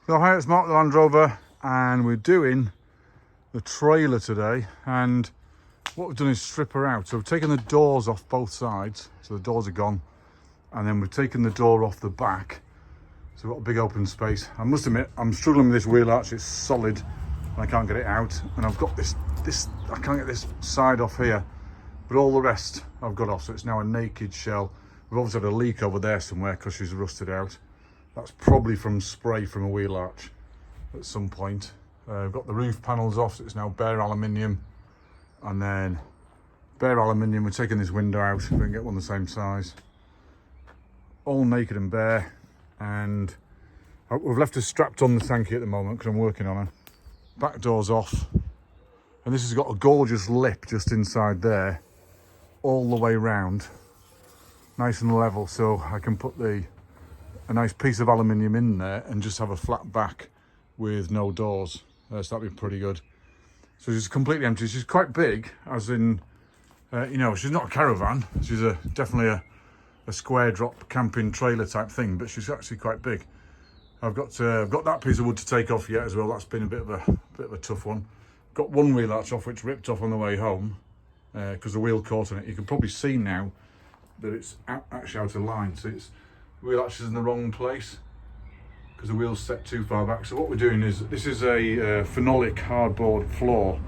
So hi, it's Mark the Landrover, and we're doing the trailer today. And what we've done is strip her out. So we've taken the doors off both sides, so the doors are gone, and then we've taken the door off the back. So we've got a big open space. I must admit, I'm struggling with this wheel arch. It's solid, and I can't get it out. And I've got this. I can't get this side off here, but all the rest I've got off. So it's now a naked shell. We've obviously had a leak over there somewhere because she's rusted out. That's probably from spray from a wheel arch at some point. We've got the roof panels off, so it's now bare aluminium. And then bare aluminium, we're taking this window out if we can get one the same size. All naked and bare. And we've left her strapped on the tanky at the moment because I'm working on her. Back door's off. And this has got a gorgeous lip just inside there, all the way round. Nice and level, so I can put a nice piece of aluminium in there and just have a flat back with no doors. So that'd be pretty good. So she's completely empty. She's quite big, as in, she's not a caravan. She's definitely a square drop camping trailer type thing, but she's actually quite big. I've got that piece of wood to take off yet as well. That's been a bit of a tough one. Got one wheel arch off, which ripped off on the way home because the wheel caught on it. You can probably see now that it's actually out of line. So it's wheel arch is in the wrong place because the wheel's set too far back. So what we're doing is, this is a phenolic hardboard floor,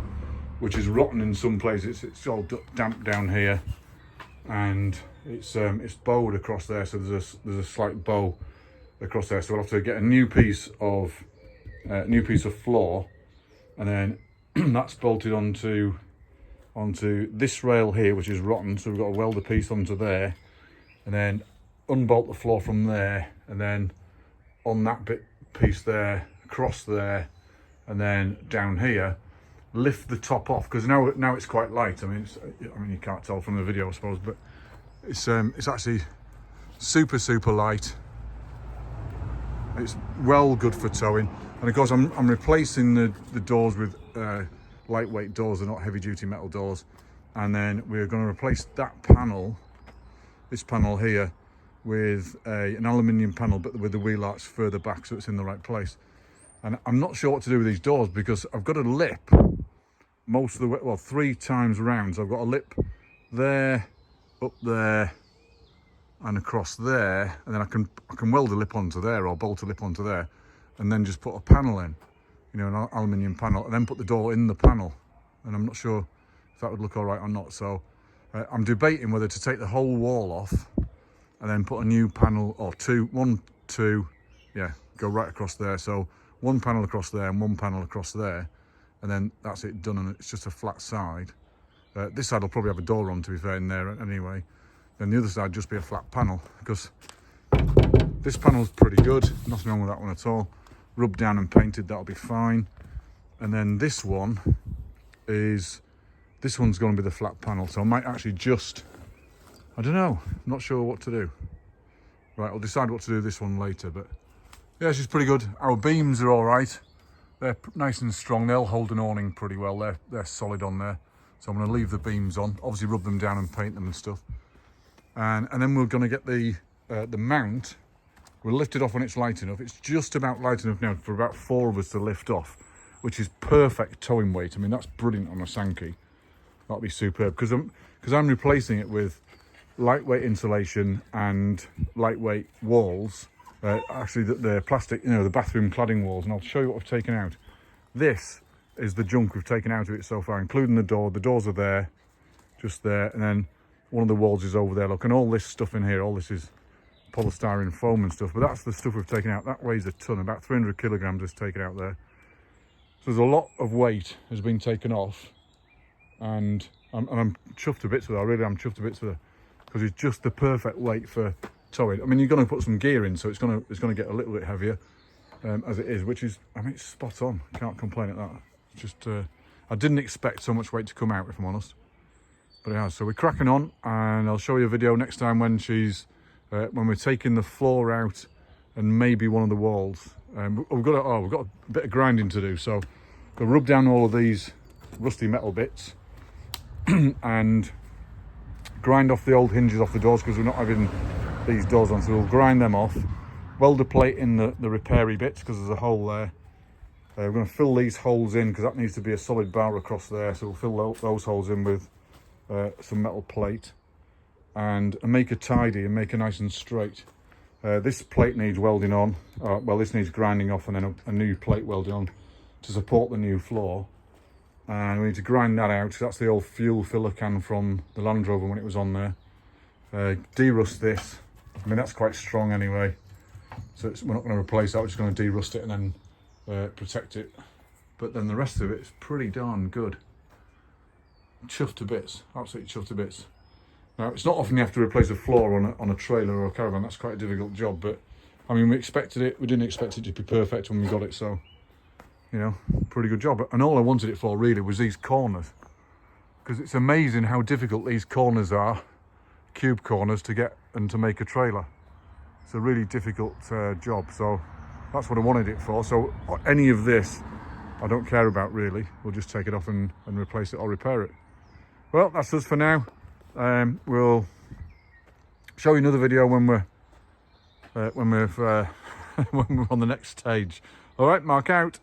which is rotten in some places. It's all damp down here, and it's bowed across there. So there's a slight bow across there. So we'll have to get a new piece of floor, and then that's bolted onto this rail here, which is rotten. So we've got to weld a piece onto there, and then unbolt the floor from there, and then on that piece there, across there, and then down here, lift the top off, because now it's quite light. I mean you can't tell from the video, I suppose, but it's actually super light. It's well good for towing. And of course I'm replacing the doors with lightweight doors. They're not heavy duty metal doors. And then we're going to replace that panel, this panel here, with an aluminium panel, but with the wheel arch further back so it's in the right place. And I'm not sure what to do with these doors, because I've got a lip most of the way, well, 3 times round. So I've got a lip there, up there, and across there, and then I can weld a lip onto there, or bolt a lip onto there, and then just put a panel in, an aluminium panel, and then put the door in the panel. And I'm not sure if that would look all right or not. So I'm debating whether to take the whole wall off and then put a new panel, or go right across there. So one panel across there and one panel across there, and then that's it done, and it's just a flat side. This side will probably have a door on, to be fair, in there anyway. Then the other side just be a flat panel, because this panel's pretty good, nothing wrong with that one at all. Rubbed down and painted, that'll be fine. And then this one's going to be the flat panel, so I might actually I don't know, I'm not sure what to do. Right, I'll decide what to do with this one later, but yeah, she's pretty good. Our beams are all right. They're nice and strong. They'll hold an awning pretty well. They're solid on there. So I'm going to leave the beams on, obviously rub them down and paint them and stuff. And then we're going to get the mount. We'll lift it off when it's light enough. It's just about light enough now for about 4 of us to lift off, which is perfect towing weight. I mean, that's brilliant on a Sankey. That'll be superb, because I'm replacing it with lightweight insulation and lightweight walls. Actually, the plastic, the bathroom cladding walls, and I'll show you what I've taken out. This is the junk we've taken out of it so far, including the door. The doors are there, just there, and then one of the walls is over there. Look, and all this stuff in here, all this is polystyrene foam and stuff, but that's the stuff we've taken out. That weighs a ton, about 300 kilograms is taken out there. So there's a lot of weight has been taken off, and I'm chuffed to bits with her. I really am chuffed to bits with her, because it's just the perfect weight for towing. I mean, you're going to put some gear in, so it's going to get a little bit heavier as it is, which is, it's spot on. Can't complain at that. It's just I didn't expect so much weight to come out, if I'm honest, but it has. So we're cracking on, and I'll show you a video next time when when we're taking the floor out and maybe one of the walls. We've got a bit of grinding to do, so we'll rub down all of these rusty metal bits and grind off the old hinges off the doors, because we're not having these doors on, so we'll grind them off. welder plate in the repairy bits because there's a hole there. We're going to fill these holes in because that needs to be a solid bar across there, so we'll fill those holes in with some metal plate and make a tidy and make it nice and straight. This plate needs welding on, well, this needs grinding off, and then a new plate welding on to support the new floor. And we need to grind that out. That's the old fuel filler can from the Landrover when it was on there. De-rust this. I mean, that's quite strong anyway, so we're not going to replace that. We're just going to de-rust it and then protect it. But then the rest of it is pretty darn good. Chuffed to bits, absolutely chuffed to bits. Now, it's not often you have to replace a floor on a trailer or a caravan. That's quite a difficult job, but I mean, we expected it. We didn't expect it to be perfect when we got it, so you know, pretty good job. And all I wanted it for really was these corners, because it's amazing how difficult these corners are, cube corners, to get and to make a trailer. It's a really difficult job, so that's what I wanted it for. So any of this I don't care about really. We'll just take it off and replace it or repair it. Well, that's us for now. We'll show you another video when we're when we're on the next stage. All right, mark out.